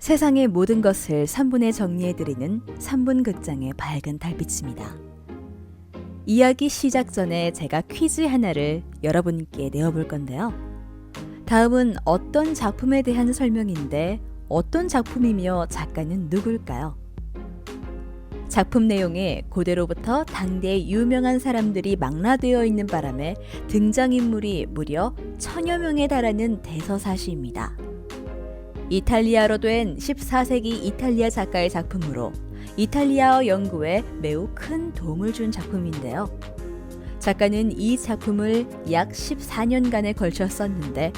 세상의 모든 것을 3분에 정리해드리는 3분 극장의 밝은 달빛입니다. 이야기 시작 전에 제가 퀴즈 하나를 여러분께 내어볼 건데요. 다음은 어떤 작품에 대한 설명인데 어떤 작품이며 작가는 누굴까요? 작품 내용에 고대로부터 당대의 유명한 사람들이 망라되어 있는 바람에 등장인물이 무려 1000여 명에 달하는 대서사시입니다. 이탈리아로 된 14세기 이탈리아 작가의 작품으로 이탈리아어 연구에 매우 큰 도움을 준 작품인데요. 작가는 이 작품을 약 14년간에 걸쳐 썼는데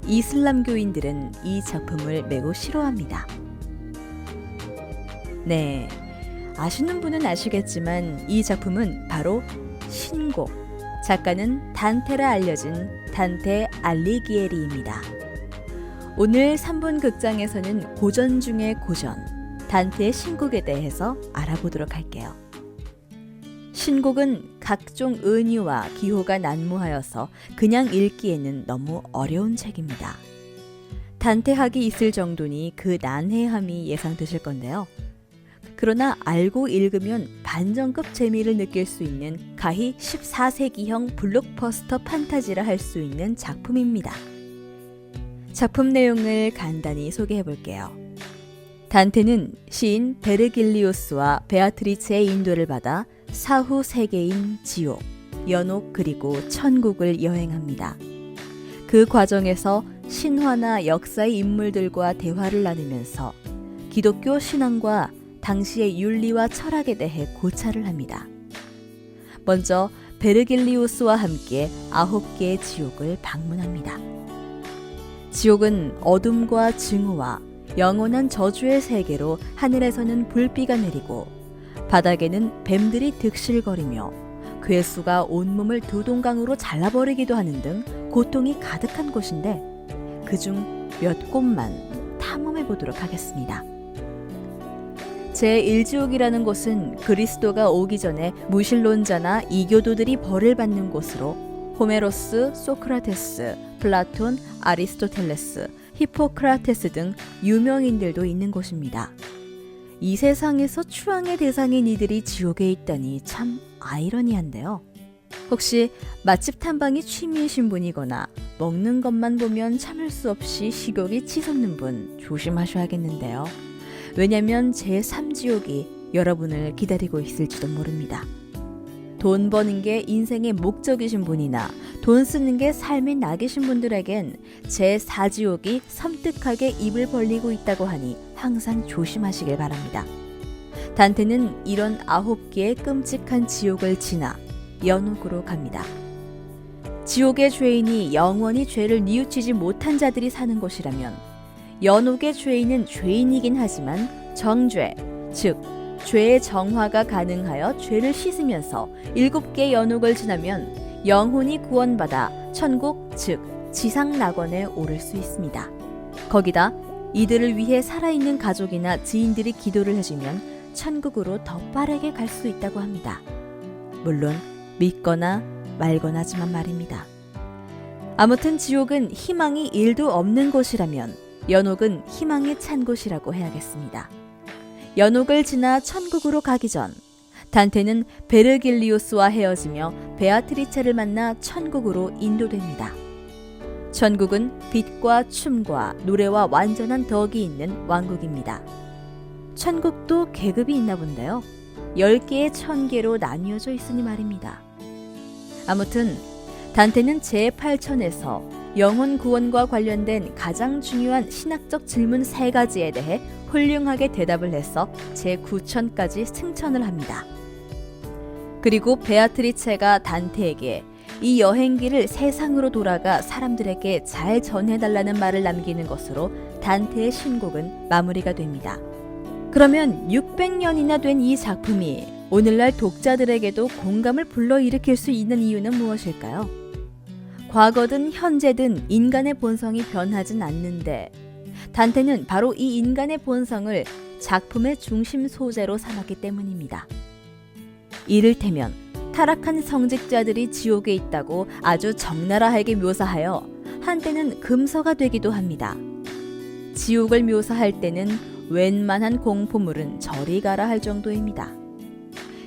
이슬람교인들은 이 작품을 매우 싫어합니다. 네, 아시는 분은 아시겠지만 이 작품은 바로 신곡, 작가는 단테라 알려진 단테 알리기에리입니다. 오늘 3분 극장에서는 고전 중의 고전, 단테의 신곡에 대해서 알아보도록 할게요. 신곡은 각종 은유와 기호가 난무하여서 그냥 읽기에는 너무 어려운 책입니다. 단테학이 있을 정도니 그 난해함이 예상되실 건데요. 그러나 알고 읽으면 반전급 재미를 느낄 수 있는 가히 14세기형 블록버스터 판타지라 할 수 있는 작품입니다. 작품 내용을 간단히 소개해 볼게요. 단테는 시인 베르길리우스와 베아트리체의 인도를 받아 사후 세계인 지옥, 연옥 그리고 천국을 여행합니다. 그 과정에서 신화나 역사의 인물들과 대화를 나누면서 기독교 신앙과 당시의 윤리와 철학에 대해 고찰을 합니다. 먼저 베르길리우스와 함께 9개의 지옥을 방문합니다. 지옥은 어둠과 증오와 영원한 저주의 세계로 하늘에서는 불비가 내리고 바닥에는 뱀들이 득실거리며 괴수가 온몸을 두 동강으로 잘라버리기도 하는 등 고통이 가득한 곳인데 그중 몇 곳만 탐험해 보도록 하겠습니다. 제1지옥이라는 곳은 그리스도가 오기 전에 무신론자나 이교도들이 벌을 받는 곳으로 호메로스, 소크라테스, 플라톤, 아리스토텔레스, 히포크라테스 등 유명인들도 있는 곳입니다. 이 세상에서 추앙의 대상인 이들이 지옥에 있다니 참 아이러니한데요. 혹시 맛집 탐방이 취미이신 분이거나 먹는 것만 보면 참을 수 없이 식욕이 치솟는 분 조심하셔야겠는데요. 왜냐면 제3지옥이 여러분을 기다리고 있을지도 모릅니다. 돈 버는 게 인생의 목적이신 분이나 돈 쓰는 게 삶의 낙이신 분들에겐 제4지옥이 섬뜩하게 입을 벌리고 있다고 하니 항상 조심하시길 바랍니다. 단테는 이런 9개의 끔찍한 지옥을 지나 연옥으로 갑니다. 지옥의 죄인이 영원히 죄를 뉘우치지 못한 자들이 사는 곳이라면 연옥의 죄인은 죄인이긴 하지만 정죄, 즉 죄의 정화가 가능하여 죄를 씻으면서 7개 연옥을 지나면 영혼이 구원받아 천국, 즉 지상낙원에 오를 수 있습니다. 거기다 이들을 위해 살아있는 가족이나 지인들이 기도를 해주면 천국으로 더 빠르게 갈 수 있다고 합니다. 물론 믿거나 말거나지만 말입니다. 아무튼 지옥은 희망이 1도 없는 곳이라면 연옥은 희망에 찬 곳이라고 해야겠습니다. 연옥을 지나 천국으로 가기 전 단테는 베르길리우스와 헤어지며 베아트리체를 만나 천국으로 인도됩니다. 천국은 빛과 춤과 노래와 완전한 덕이 있는 왕국입니다. 천국도 계급이 있나 본데요. 10개의 천계로 나뉘어져 있으니 말입니다. 아무튼 단테는 제8천에서 영혼 구원과 관련된 가장 중요한 신학적 질문 3가지에 대해 훌륭하게 대답을 해서 제9천까지 승천을 합니다. 그리고 베아트리체가 단테에게 이 여행기를 세상으로 돌아가 사람들에게 잘 전해달라는 말을 남기는 것으로 단테의 신곡은 마무리가 됩니다. 그러면 600년이나 된 이 작품이 오늘날 독자들에게도 공감을 불러일으킬 수 있는 이유는 무엇일까요? 과거든 현재든 인간의 본성이 변하진 않는데 단테는 바로 이 인간의 본성을 작품의 중심 소재로 삼았기 때문입니다. 이를테면 타락한 성직자들이 지옥에 있다고 아주 적나라하게 묘사하여 한때는 금서가 되기도 합니다. 지옥을 묘사할 때는 웬만한 공포물은 저리 가라 할 정도입니다.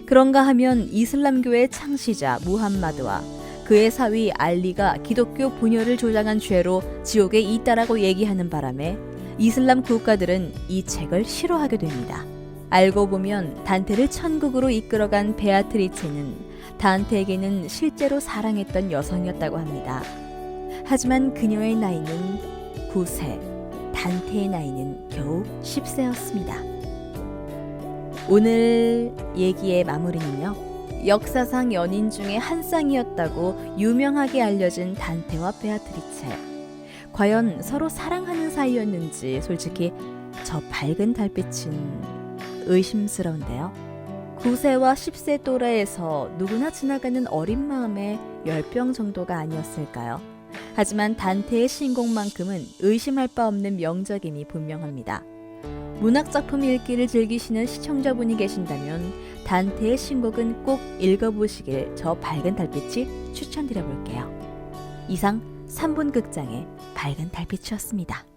그런가 하면 이슬람교의 창시자 무함마드와 그의 사위 알리가 기독교 분열을 조장한 죄로 지옥에 있다라고 얘기하는 바람에 이슬람 국가들은 이 책을 싫어하게 됩니다. 알고 보면 단테를 천국으로 이끌어간 베아트리체는 단테에게는 실제로 사랑했던 여성이었다고 합니다. 하지만 그녀의 나이는 9세, 단테의 나이는 겨우 10세였습니다. 오늘 얘기의 마무리는요. 역사상 연인 중에 한 쌍이었다고 유명하게 알려진 단테와 베아트리체. 과연 서로 사랑하는 사이였는지 솔직히 저 밝은 달빛은 의심스러운데요. 9세와 10세 또래에서 누구나 지나가는 어린 마음의 열병 정도가 아니었을까요? 하지만 단테의 신곡만큼은 의심할 바 없는 명작임이 분명합니다. 문학작품 읽기를 즐기시는 시청자분이 계신다면 단테의 신곡은 꼭 읽어보시길 저 밝은 달빛이 추천드려볼게요. 이상 3분 극장의 밝은 달빛이었습니다.